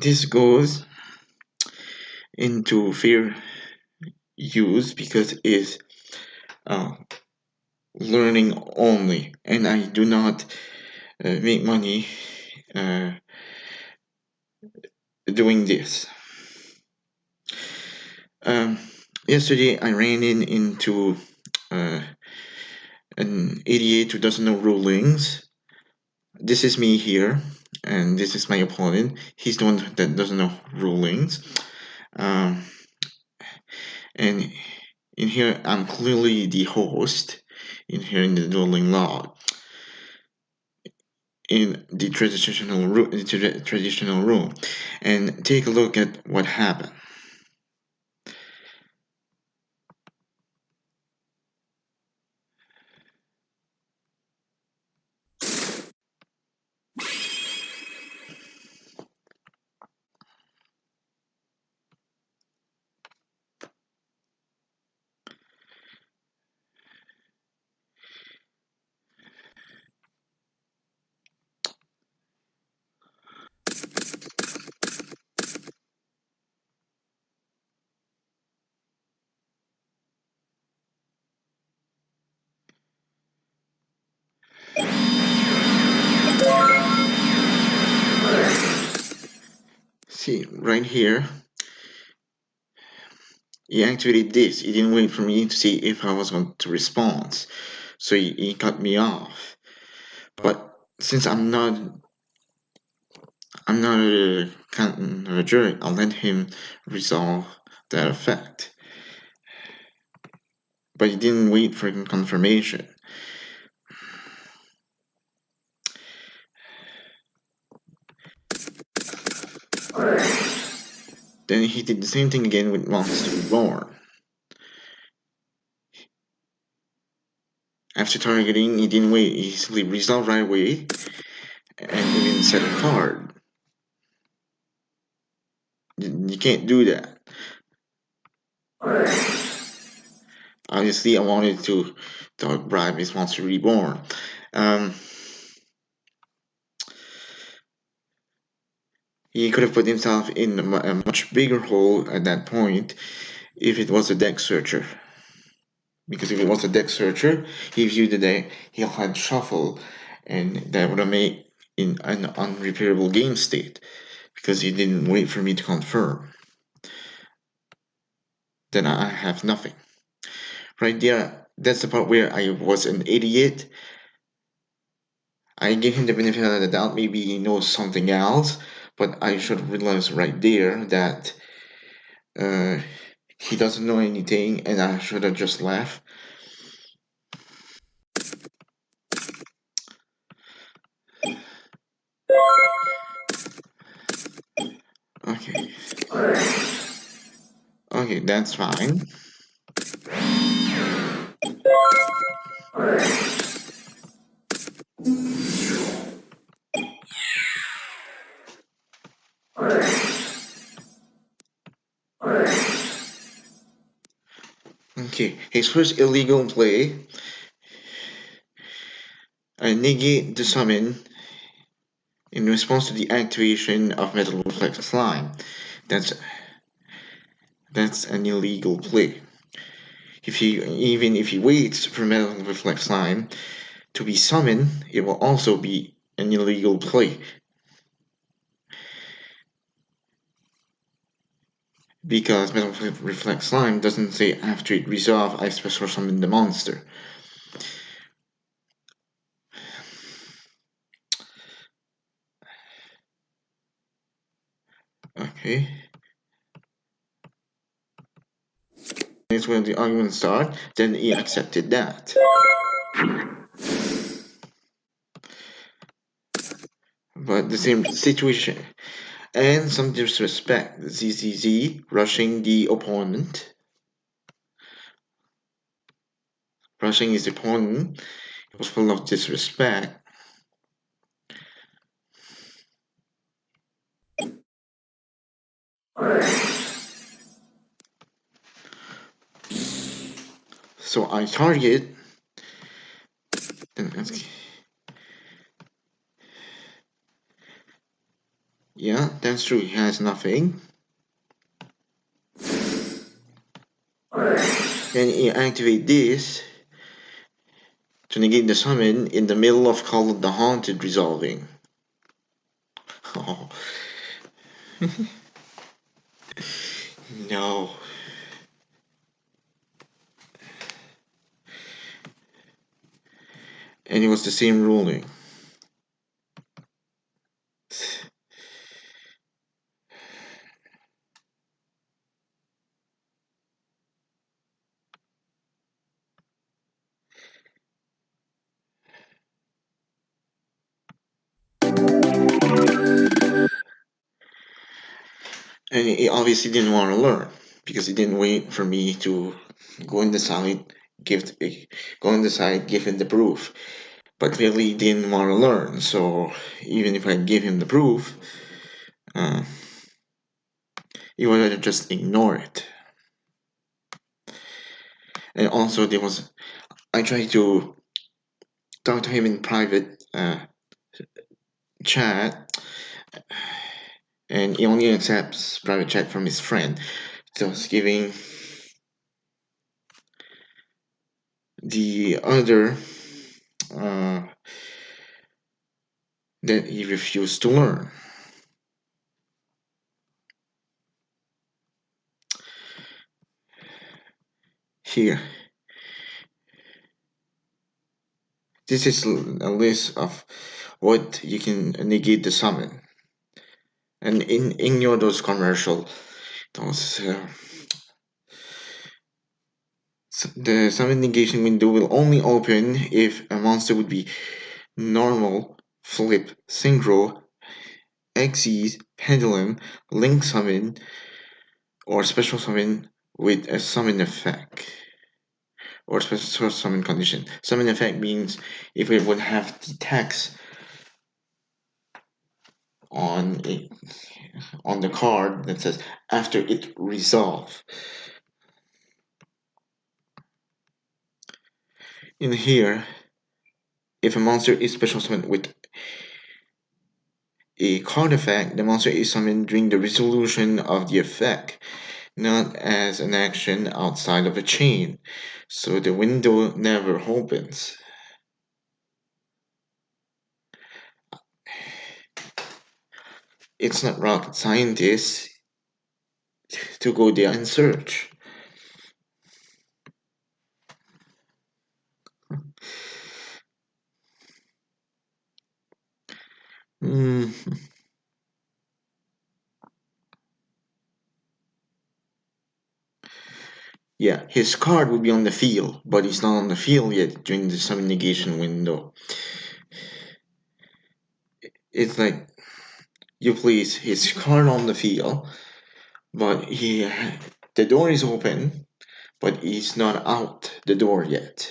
this goes into fair use because it's uh, learning only, and I do not make money doing this. Um, Yesterday I ran into an idiot who doesn't know rulings. This is me here, and this is my opponent. He's the one that doesn't know rulings. Um, and in here, I'm clearly the host in here in the dueling log. In the traditional room, and take a look at what happened. See, right here, he activated this. He didn't wait for me to see if I was going to respond, so he cut me off. But since I'm not a kind of a jerk, I'll let him resolve that effect. But he didn't wait for confirmation. Then he did the same thing again with Monster Reborn. After targeting, he didn't wait. He simply resolved right away and even set a card. You can't do that. Obviously, I wanted to bribe his Monster Reborn. He could have put himself in a much bigger hole at that point if it was a deck searcher. Because if it was a deck searcher, he viewed the deck, he'll have shuffle, and that would have made in an unrepairable game state because he didn't wait for me to confirm. Then I have nothing. Right there, that's the part where I was an idiot. I gave him the benefit of the doubt, maybe he knows something else, but I should have realized right there that he doesn't know anything, and I should have just left. Okay. Okay, that's fine. Okay, his first illegal play. I negate the summon in response to the activation of Metal Reflex Slime. That's an illegal play. Even if he waits for Metal Reflex Slime to be summoned, it will also be an illegal play. Because Metal Reflex Slime doesn't say after it resolves, I special summon the monster. Okay. That's when the argument starts, then he accepted that. But the same situation. And some disrespect. ZZZ rushing the opponent. Rushing his opponent. It was full of disrespect. So I target. Yeah, that's true. He has nothing. Then you activate this to negate the summon in the middle of Call of the Haunted resolving. Oh, no. And it was the same ruling. And he obviously didn't want to learn because he didn't wait for me to go in the side, give go in the side, give him the proof. But clearly he didn't want to learn. So even if I give him the proof, uh, he would just ignore it. And also there was I tried to talk to him in private chat, and he only accepts private chat from his friend. So it's giving the other uh, that he refused to learn. Here, this is a list of what you can negate the summon, and ignore those commercial. Those the summon negation window will only open if a monster would be normal, flip, synchro, Xyz, pendulum, link summon, or special summon with a summon effect or special summon condition. Summon effect means if it would have the text on a, on the card that says after it resolve. In here, if a monster is special summoned with a card effect, the monster is summoned during the resolution of the effect, not as an action outside of a chain, so the window never opens. It's not rocket scientists to go there and search. Mm, yeah, his card will be on the field, but he's not on the field yet during the summon negation window. It's like you place his card on the field, but the door is open, but he's not out the door yet.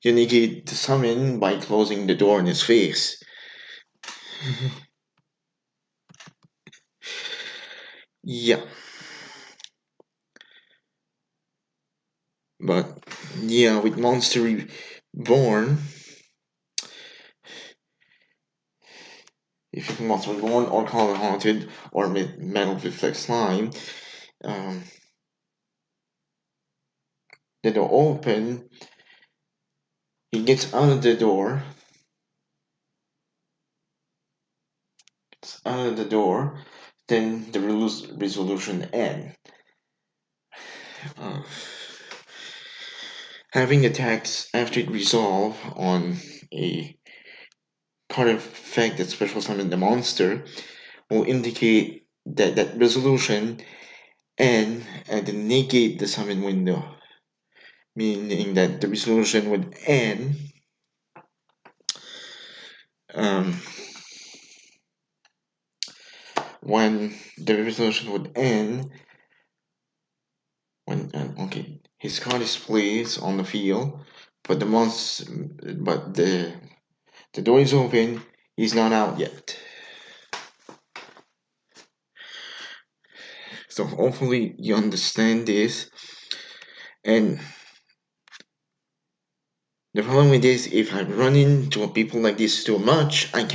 You negate the summon by closing the door in his face. Yeah. But yeah, with Monster Reborn, if you can Monster Reborn or Call of Haunted or Metal Reflex Slime, um, the door open, he gets out of the door, then the resolution ends. Uh, having attacks after it resolve on a card effect that special summon the monster will indicate that that resolution and then negate the summon window, meaning that the resolution would end um, when the resolution would end when okay his card is placed on the field, but the door is open. He's not out yet. So hopefully you understand this. And the problem with this, if I run into people like this too much, I can't